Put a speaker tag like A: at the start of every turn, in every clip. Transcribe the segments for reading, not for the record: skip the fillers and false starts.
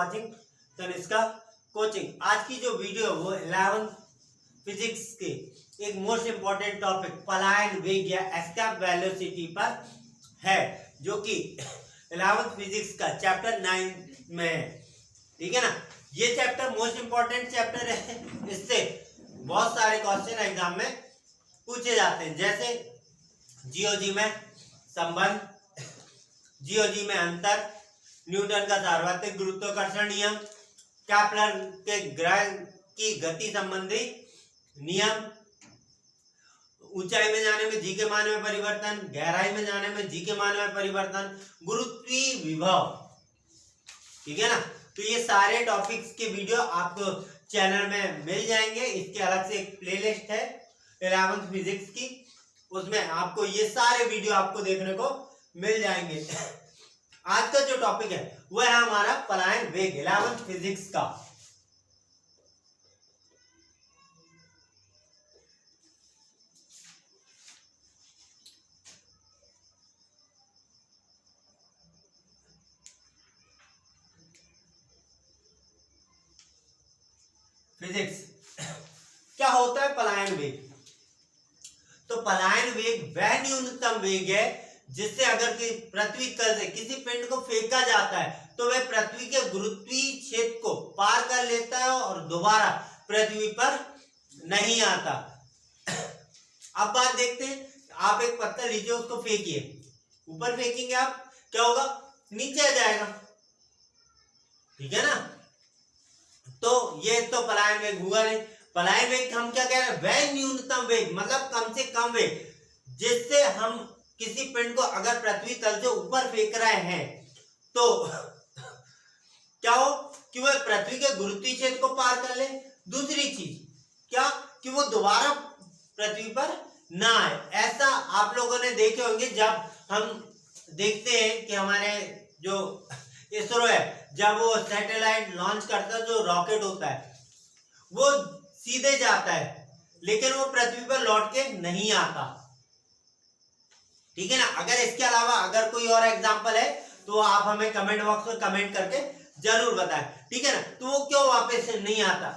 A: Watching Tanishka coaching. आज की जो वीडियो है वो 11th फिजिक्स के एक मोस्ट इंपॉर्टेंट टॉपिक पलायन वेग या एस्केप वेलोसिटी पर है, जो कि 11th फिजिक्स का चैप्टर 9 में है। ठीक है ना, ये चैप्टर मोस्ट इंपॉर्टेंट चैप्टर है। इससे बहुत सारे क्वेश्चन एग्जाम में पूछे जाते हैं, जैसे जीओजी में संबंध, जीओजी में अंतर, न्यूटन का सार्वत्रिक गुरुत्वाकर्षण नियम, केपलर के ग्रह की गति संबंधी नियम, ऊंचाई में जाने में जी के मान में परिवर्तन, गहराई में जाने में जी के मान में परिवर्तन, गुरुत्वीय विभव। ठीक है ना, तो ये सारे टॉपिक्स के वीडियो आपको चैनल में मिल जाएंगे। इसके अलग से एक प्लेलिस्ट है 11th फिजिक्स की, उसमें आपको ये सारे वीडियो आपको देखने को मिल जाएंगे। आज का जो टॉपिक है वह है हमारा पलायन वेग 11th फिजिक्स का। फिजिक्स क्या होता है पलायन वेग? तो पलायन वेग वह न्यूनतम वेग है जिससे अगर पृथ्वी तल से किसी पिंड को फेंका जाता है तो वह पृथ्वी के गुरुत्वीय क्षेत्र को पार कर लेता है और दोबारा पृथ्वी पर नहीं आता। अब बात देखते हैं, आप एक पत्थर लीजिए, उसको फेंकिए, ऊपर फेंकेंगे आप, क्या होगा? नीचे आ जाएगा। ठीक है ना, तो ये तो पलायन वेग हुआ नहीं। पलायन वेग हम क्या कह रहे हैं? वह न्यूनतम वेग, मतलब कम से कम वेग जिससे हम किसी पिंड को अगर पृथ्वी तल से ऊपर फेंक रहे हैं तो क्या हो कि वह पृथ्वी के गुरुत्वीय क्षेत्र को पार कर ले। दूसरी चीज क्या कि वो दोबारा पृथ्वी पर ना आए। ऐसा आप लोगों ने देखे होंगे, जब हम देखते हैं कि हमारे जो इसरो है, जब वो सैटेलाइट लॉन्च करता है, जो रॉकेट होता है वो सीधे जाता है लेकिन वो पृथ्वी पर लौट के नहीं आता। ठीक है ना, अगर इसके अलावा अगर कोई और एग्जांपल है तो आप हमें कमेंट बॉक्स में कमेंट करके जरूर बताएं। ठीक है ना, तो वो क्यों वापस नहीं आता?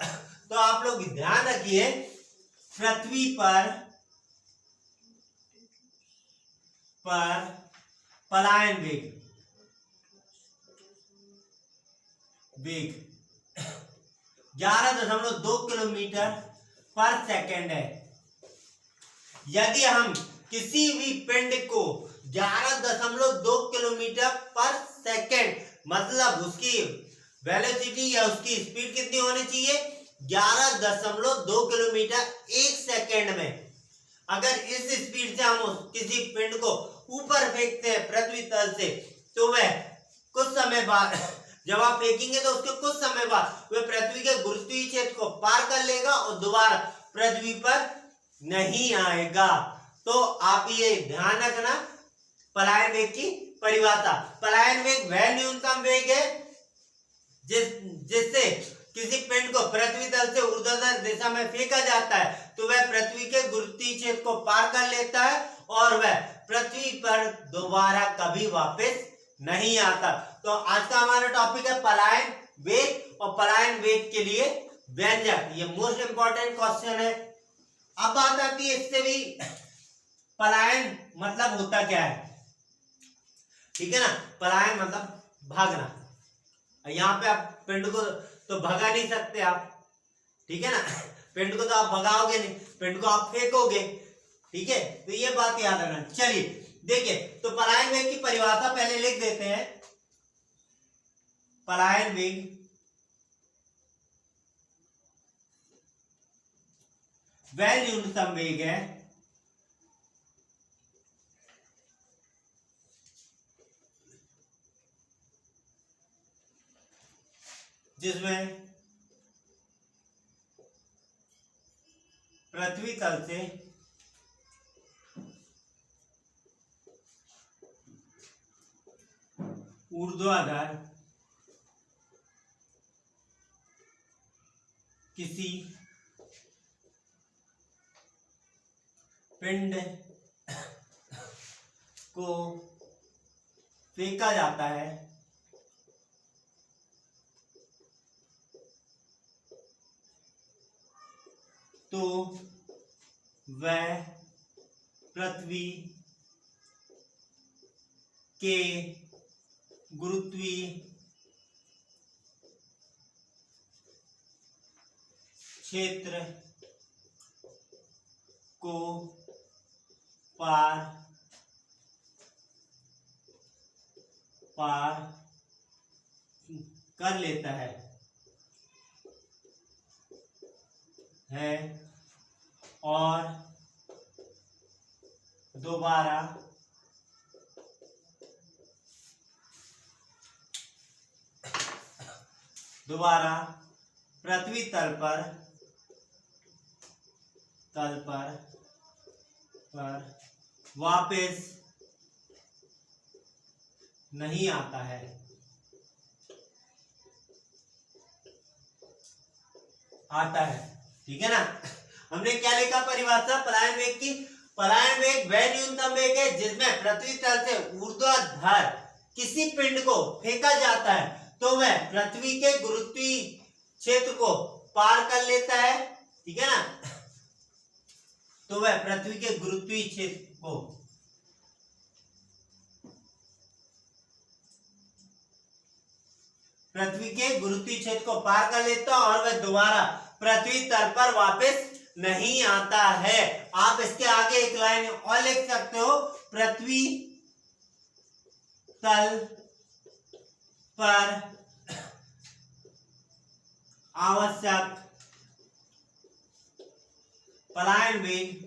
A: तो आप लोग ध्यान रखिए, पृथ्वी पर पलायन वेग 11.2 किलोमीटर पर सेकेंड है। यदि हम किसी भी पिंड को 11.2 किलोमीटर पर सेकेंड, मतलब उसकी वेलोसिटी या उसकी स्पीड कितनी होनी चाहिए? 11.2 किलोमीटर एक सेकेंड में। अगर इस स्पीड से हम किसी पिंड को ऊपर फेंकते हैं पृथ्वी तल से, तो वह कुछ समय बाद, जब आप फेंकेंगे तो उसके कुछ समय बाद वह पृथ्वी के गुरुत्वीय क्षेत्र को पार कर लेगा और दोबारा पृथ्वी पर नहीं आएगा। तो आप ये ध्यान रखना, पलायन वेग की परिभाषा। पलायन वेग वह न्यूनतम वेग है जिससे किसी पिंड को पृथ्वी तल से ऊर्ध्वाधर दिशा में फेंका जाता है तो वह पृथ्वी के गुरुत्वीय क्षेत्र को पार कर लेता है और वह पृथ्वी पर दोबारा कभी वापस नहीं आता। तो आज का हमारा टॉपिक है पलायन वेग और पलायन वेग के लिए व्यंजक। ये मोस्ट इंपॉर्टेंट क्वेश्चन है। अब बात आती है इससे भी, पलायन मतलब होता क्या है? ठीक है ना, पलायन मतलब भागना। यहाँ पे आप पिंड को तो भगा नहीं सकते आप, ठीक है ना, पिंड को तो आप भगाओगे नहीं, पिंड को आप फेंकोगे। ठीक है, तो ये बात याद रखना। चलिए देखिए, तो पलायन वेग की परिभाषा पहले लिख देते हैं। पलायन वेग वह न्यूनतम वेग है जिसमें पृथ्वी तल से ऊर्ध्वाधर किसी पिंड को फेंका जाता है तो वह पृथ्वी के गुरुत्वीय क्षेत्र को पार कर लेता है और दोबारा पृथ्वी तल पर वापस नहीं आता है। ठीक है ना। हमने क्या लिखा परिभाषा पलायन वेग की? पलायन वेग वह न्यूनतम वेग है जिसमें पृथ्वी तल से ऊर्ध्वाधर किसी पिंड को फेंका जाता है तो वह पृथ्वी के गुरुत्वीय क्षेत्र को पार कर लेता है। ठीक है ना। तो वह पृथ्वी के गुरुत्वीय क्षेत्र को पार कर लेता है और वह दोबारा पृथ्वी तल पर वापस नहीं आता है। आप इसके आगे एक लाइन और लिख सकते हो, पृथ्वी तल पर आवश्यक पलायन वेग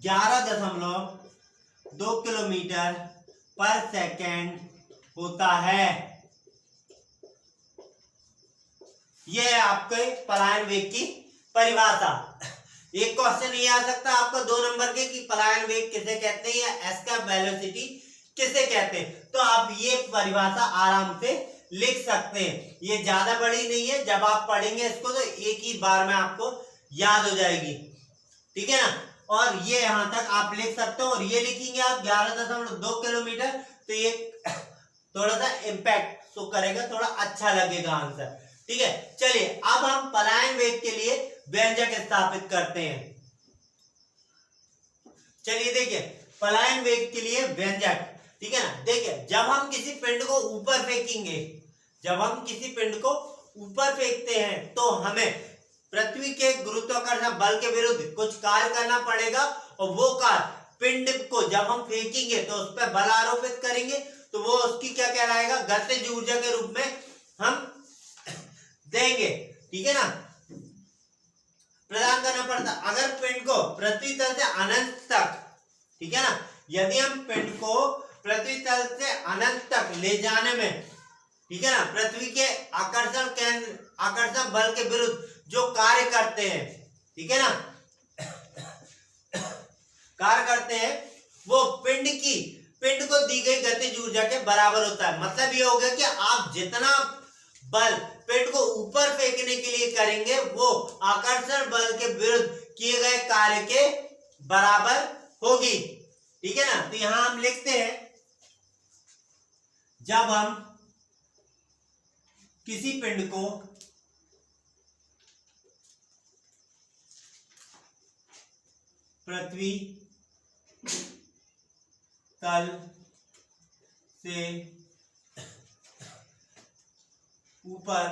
A: 11.2 किलोमीटर पर सेकेंड होता है। यह है आपके पलायन वेग की परिभाषा। एक क्वेश्चन ये आ सकता है आपको 2 नंबर के कि पलायन वेग किसे कहते हैं या एस्केप वेलोसिटी किसे कहते हैं। तो आप ये परिभाषा आराम से लिख सकते हैं। ये ज्यादा बड़ी नहीं है, जब आप पढ़ेंगे इसको तो एक ही बार में आपको याद हो जाएगी। ठीक है ना। और ये यहां तक आप लिख सकते हो और ये लिखेंगे आप 11.2 किलोमीटर, तो ये थोड़ा सा इंपैक्ट शो करेगा, थोड़ा अच्छा लगेगा आंसर। ठीक है। चलिए अब हम पलायन वेग के लिए व्यंजक स्थापित करते हैं। चलिए देखिए पलायन वेग के लिए व्यंजक। ठीक है ना। देखिए जब हम किसी पिंड को ऊपर फेंकते हैं तो हमें पृथ्वी के गुरुत्वाकर्षण बल के विरुद्ध कुछ कार्य करना पड़ेगा और वो कार्य पिंड को जब हम फेंकेंगे तो उस पर बल आरोपित करेंगे तो वो उसकी क्या कहलाएगा, गतिज ऊर्जा के रूप में हम देंगे। ठीक है ना। प्रदान करना पड़ता। अगर पिंड को पृथ्वी तल से अनंत तक, ठीक है ना, यदि हम पिंड को पृथ्वी तल से अनंत तक ले जाने में, ठीक है ना, पृथ्वी के आकर्षण बल के विरुद्ध जो कार्य करते हैं, ठीक है ना, कार्य करते हैं वो पिंड को दी गई गतिज ऊर्जा के बराबर होता है। मतलब ये हो गया कि आप जितना बल पिंड को ऊपर फेंकने के लिए करेंगे वो आकर्षण बल के विरुद्ध किए गए कार्य के बराबर होगी। ठीक है ना। तो यहां हम लिखते हैं जब हम किसी पिंड को पृथ्वी तल से ऊपर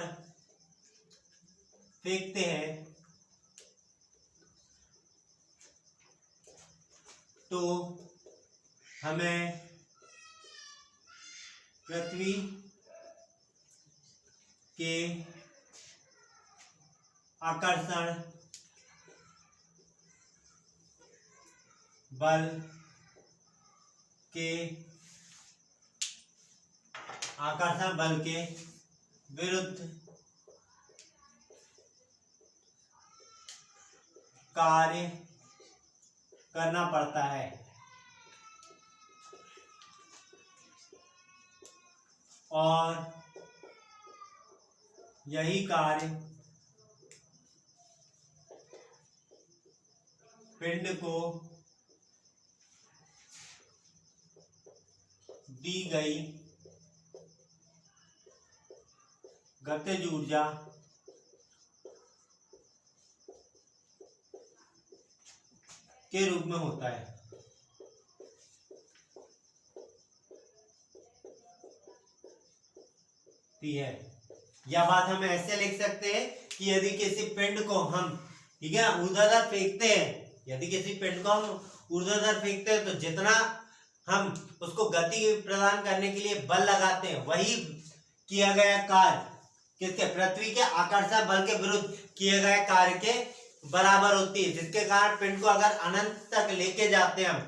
A: फेंकते हैं तो हमें पृथ्वी के आकर्षण बल के विरुद्ध कार्य करना पड़ता है और यही कार्य पिंड को दी गई गतिज ऊर्जा के रूप में होता है। ठीक है, यह बात हम ऐसे लिख सकते हैं कि यदि किसी पिंड को हम, ठीक है, ऊर्ध्वाधर फेंकते हैं, यदि किसी पिंड को हम ऊर्ध्वाधर फेंकते हैं तो जितना हम उसको गति प्रदान करने के लिए बल लगाते हैं वही किया गया कार्य किसके, पृथ्वी के आकर्षण बल के विरुद्ध किए गए कार्य के बराबर होती है, जिसके कारण पिंड को अगर अनंत तक लेके जाते हैं हम,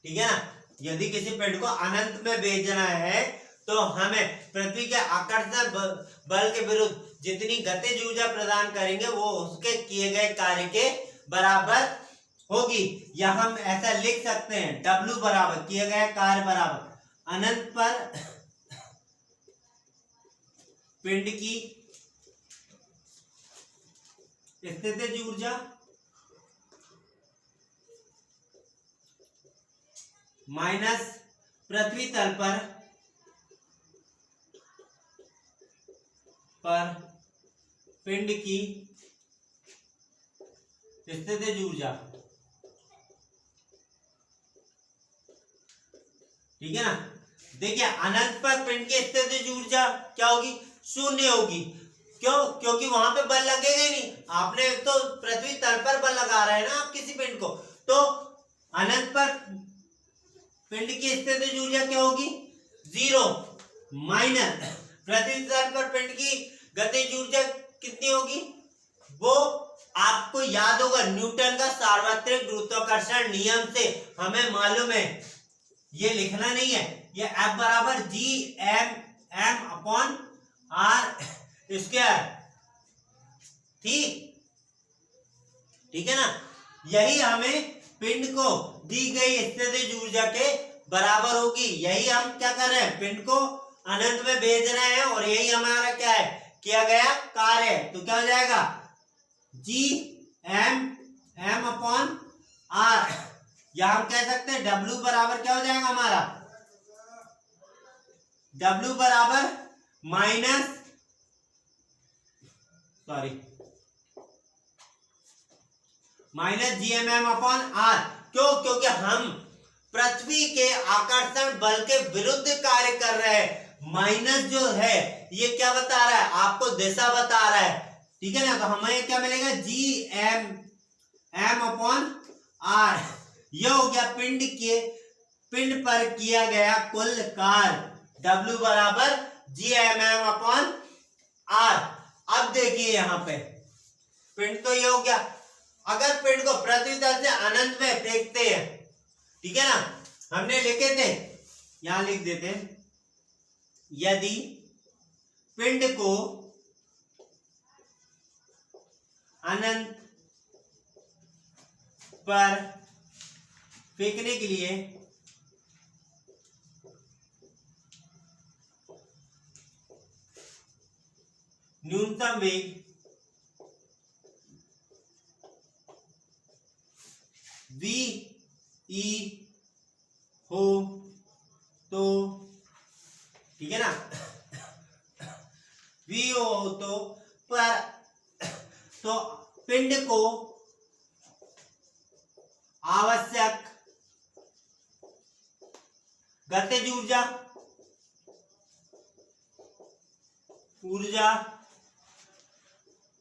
A: ठीक है ना, यदि किसी पिंड को अनंत में भेजना है तो हमें पृथ्वी के आकर्षण बल के विरुद्ध जितनी गतिज ऊर्जा प्रदान करेंगे वो उसके किए गए कार्य के बराबर होगी। या हम ऐसा लिख सकते हैं W बराबर किए गए कार्य बराबर अनंत पर पिंड की स्थितिज ऊर्जा माइनस पृथ्वी तल पर पिंड की स्थितिज ऊर्जा। ठीक है ना, देखिए अनंत पर पिंड की स्थितिज ऊर्जा क्या होगी, शून्य होगी। क्यों, क्योंकि वहां पे बल लगेगा ही नहीं, आपने तो पृथ्वी तल पर बल लगा रहे हैं ना आप किसी पिंड को, तो अनंत पर पिंड की स्थितिज ऊर्जा क्या होगी, 0 माइनस पृथ्वी तल पर पिंड की गतिज ऊर्जा कितनी होगी, वो आपको याद होगा न्यूटन का सार्वत्रिक गुरुत्वाकर्षण नियम से हमें मालूम है, ये लिखना नहीं है, ये F बराबर G m upon R square, ठीक है ना, यही हमें पिंड को दी गई स्थितिज ऊर्जा के बराबर होगी। यही हम क्या कर रहे हैं, पिंड को अनंत में भेज रहे हैं और यही हमारा क्या है, किया गया कार्य है। तो क्या हो जाएगा, G m अपॉन R, या हम कह सकते हैं W बराबर क्या हो जाएगा हमारा, W बराबर माइनस GMM अपॉन R। क्यों, क्योंकि हम पृथ्वी के आकर्षण बल के विरुद्ध कार्य कर रहे हैं। माइनस जो है ये क्या बता रहा है, आपको दिशा बता रहा है, ठीक है ना, तो हमें क्या मिलेगा, GM अपॉन R। यह हो गया पिंड पर किया गया कुल कार्य, W बराबर GMM अपॉन R। अब देखिए यहां पे पिंड तो ये हो गया, अगर पिंड को पृथ्वी तल से अनंत में फेंकते हैं, ठीक है ना, हमने लिखे थे, यहां लिख देते हैं, यदि पिंड को अनंत पर फेंकने के लिए न्यूनतम वेग v हो तो, ठीक है ना, v हो तो पिंड को आवश्यक गतिज ऊर्जा,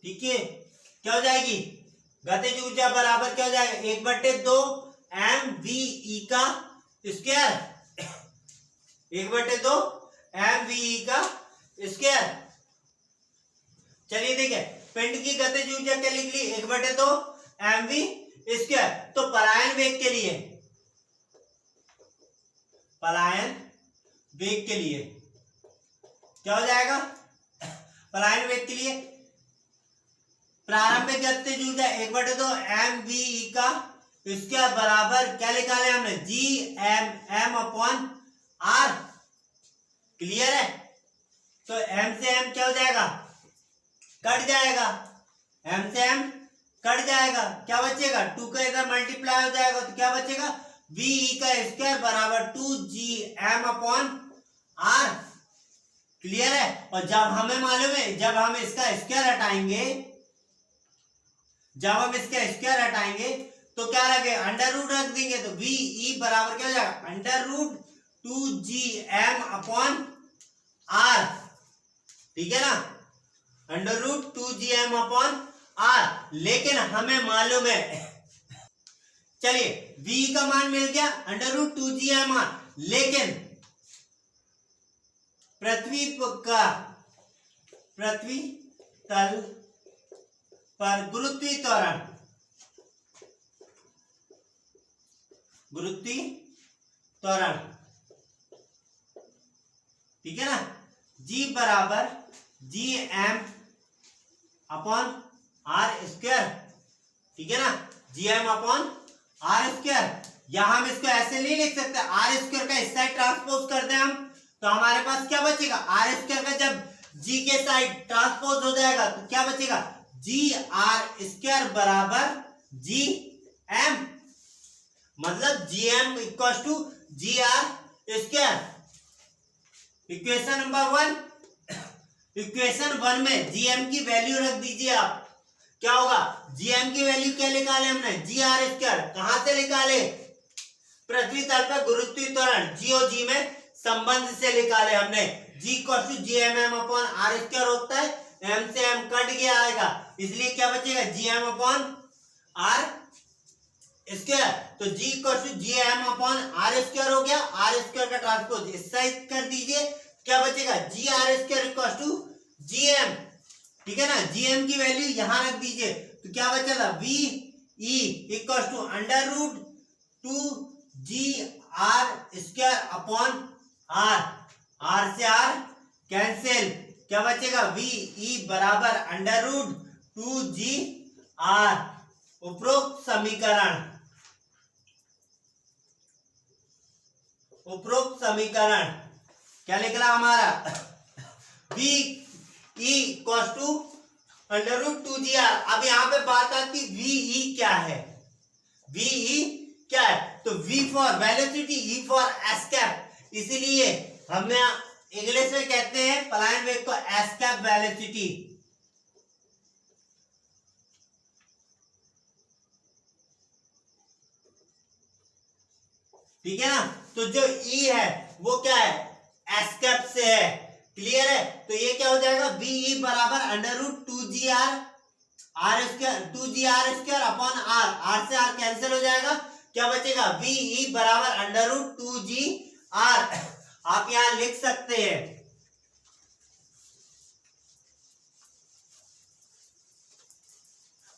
A: ठीक है, क्या हो जाएगी, गतिज ऊर्जा बराबर क्या हो जाएगा, 1/2 mve का स्क्वायर, 1/2 mve का स्क्वायर। चलिए देखिए, पिंड की गतिज ऊर्जा क्या लिख ली, 1/2 mv स्क्वायर। तो पलायन वेग के लिए क्या हो जाएगा, पलायन वेग के लिए प्रारंभिक गतिज ऊर्जा 1/2 mve का स्क्वायर बराबर क्या निकाले हमने, GM अपॉन R। क्लियर है, तो m से m क्या हो जाएगा, कट जाएगा, m से m कट जाएगा, क्या बचेगा, 2 का इधर मल्टीप्लाई हो जाएगा, तो क्या बचेगा, ve का स्क्वायर बराबर 2GM अपॉन R। क्लियर है, और जब हमें मालूम है, जब हम इसका स्क्वायर हटाएंगे तो क्या रखे, अंडर रूट रख देंगे तो वी ई बराबर क्या हो जाएगा, under root 2gm upon are, ठीक है ना, under root 2gm upon are. लेकिन हमें मालूम है, चलिए v का मान मिल गया अंडर रूट 2gm आर, लेकिन पृथ्वी तल पर गुरुत्वीय त्वरण, ठीक है ना, g बराबर gm अपॉन आर स्क्वायर, ठीक है ना, gm अपॉन आर स्क्वायर। या हम इसको ऐसे नहीं लिख सकते, आर स्क्वायर का इस साइड ट्रांसपोज कर दें हम, तो हमारे पास क्या बचेगा, आर स्क्वायर का जब g के साइड ट्रांसपोज हो जाएगा तो क्या बचेगा, जी आर स्क्वायर बराबर जी एम, मतलब G M equal to G R square. Equation number 1, equation 1 में जीएम की वैल्यू रख दीजिए आप, क्या होगा, जीएम की वैल्यू क्या निकाले हमने, जी आर स्क्वायर, कहां से निकाले, पृथ्वी तल पर गुरुत्वीय त्वरण जीओजी में संबंध से निकाले हमने, G equal to G M upon R square होता है, एम से एम कट गया आएगा, इसलिए क्या बचेगा, जीएम अपॉन आर स्क्वायर। तो G equal to G M upon R square हो गया, आर स्क्वायर का ट्रांसपोज इस साइड कर दीजिए, क्या बचेगा, G R square equal to G M, ठीक है ना, जीएम की वैल्यू यहां रख दीजिए, तो क्या बचेगा, V E equal to under root 2 GR square upon R, R से आर कैंसिल, क्या बचेगा, वी ई बराबर अंडर रूट 2GR। उपरोक्त समीकरण क्या निकला हमारा, V E equal to under root 2GR। अब यहां पे बात आती वी ई क्या है, वी ई क्या है, तो V for velocity, E for escape, इसीलिए हमें इंग्लिश में कहते हैं पलायन वेग को एस्केप वेलोसिटी, ठीक है ना। तो जो E है वो क्या है, एस्केप से है, क्लियर है, तो ये क्या हो जाएगा, वी ई बराबर under root 2GR R square, 2GR square upon R, R से आर कैंसिल हो जाएगा, क्या बचेगा, वी ई बराबर अंडर रूट 2GR। आप यहां लिख सकते हैं,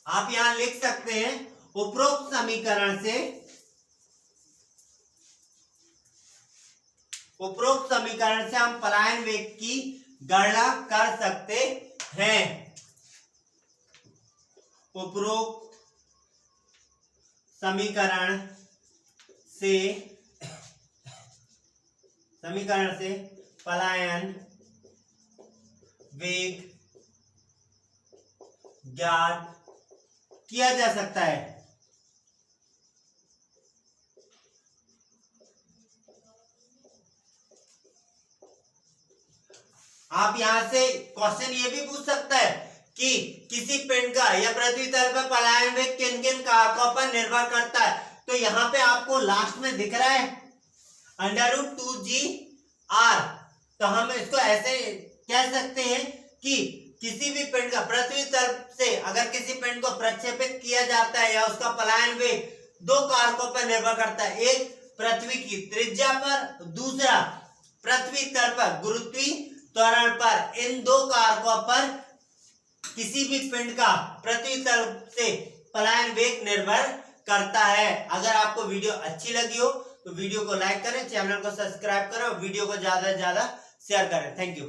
A: आप यहां लिख सकते हैं, उपरोक्त समीकरण से हम पलायन वेग की गणना कर सकते हैं, उपरोक्त समीकरण से पलायन वेग ज्ञात किया जा सकता है। आप यहां से क्वेश्चन ये भी पूछ सकता है कि किसी पिंड का या पृथ्वी तल पर पलायन वेग किन किन कारकों पर निर्भर करता है, तो यहां पे आपको लास्ट में दिख रहा है अंडर रूट 2GR, तो हम इसको ऐसे कह सकते हैं कि किसी भी पिंड का पृथ्वी तल से अगर किसी पिंड को प्रक्षेपित किया जाता है या उसका पलायन वेग दो कारकों पर निर्भर करता है, एक पृथ्वी की त्रिज्या पर, दूसरा पृथ्वी तल पर गुरुत्वीय त्वरण पर, इन दो कारकों पर किसी भी पिंड का पृथ्वी तल से पलायन वेग निर्भर करता है। अगर आपको वीडियो अच्छी लगी हो तो वीडियो को लाइक करें, चैनल को सब्सक्राइब करें और वीडियो को ज्यादा से ज्यादा शेयर करें। Thank you.